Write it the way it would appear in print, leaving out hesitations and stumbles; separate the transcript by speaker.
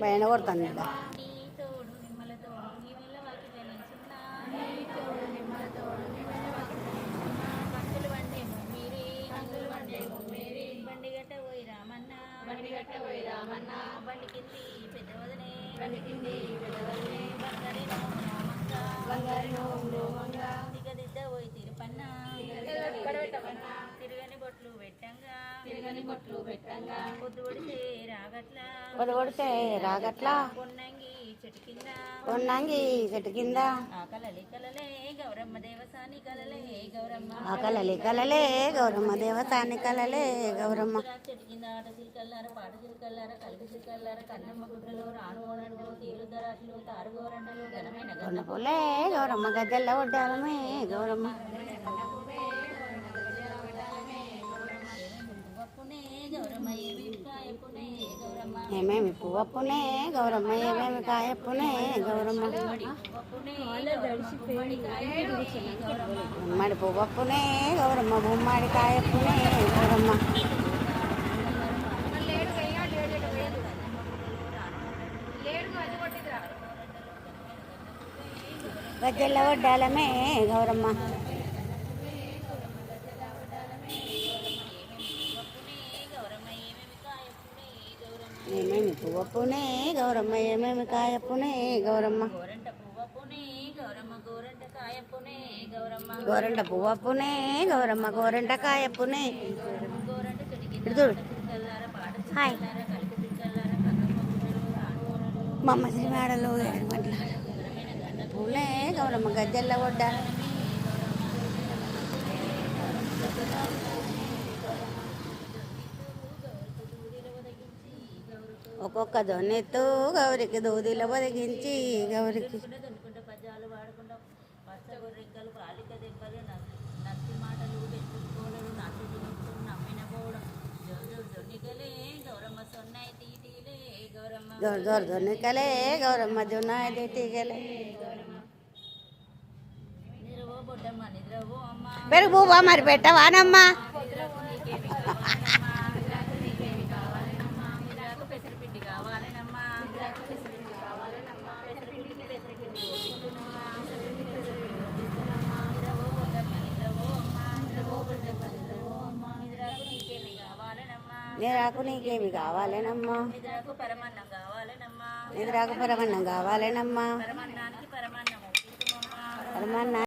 Speaker 1: భయన కొడతాను
Speaker 2: తిరగని బొట్లు పెట్టంగా
Speaker 1: పొద్దుగొడితే రాగట్లా కొన్నంగి చెట్టు కింద
Speaker 2: ఆకలలి కలలే గౌరమ్మ దేవసాని కలలే గౌరమ్మ
Speaker 1: ఆకలలి కలలే గౌరమ్మ దేవతాని కలలే గౌరమ్మ
Speaker 2: చెట్టు కింద ఆట చిలుకల్లార పాట చిలుకల్లార కలిపి చిలుకల్లార కన్నమ్మ గుడ్డలు రాను ఓడండలు తీరు దరాశులు తారు గోరండలు ఘనమైన
Speaker 1: కొన్న పూలే గౌరమ్మ గద్దెల్ల వడ్డాలమే గౌరమ్మ ఏమేమి పువ్వప్పునే గౌరమ్మ ఏమేమి కాయప్పునే గౌరమ్మ గుమ్మడి పువ్వప్పునే గౌరమ్మ గుమ్మడి కాయప్పునే గౌరమ్మ గజ్జెల్ల వడ్డాలమే గౌరమ్మ ఏమేమి పువ్వప్పునే గౌరమ్మ ఏమేమి కాయప్పునే గౌరమ్మ గోరంట పువ్వప్పునే గౌరమ్మ గోరంట కాయప్పునే చూడు హాయ్ మా అమ్మ శ్రీమాడలో పూలే గౌరమ్మ గజ్జెల్ల వడ్డ ఒక్కొక్క దొన్నెత్తు గౌరికి దూదిలో ఒదిగించి గౌరికి జోర్ జోర్ దొన్నికలే గౌరమ్మ జొన్నాయి దిటిగలే పెరుగు పువ్వా మరి పెట్టవానమ్మా నిద్రకు నీకేమి కావాలేనమ్మా నిద్రకు పరమన్నం కావాలేనమ్మా పరమన్నా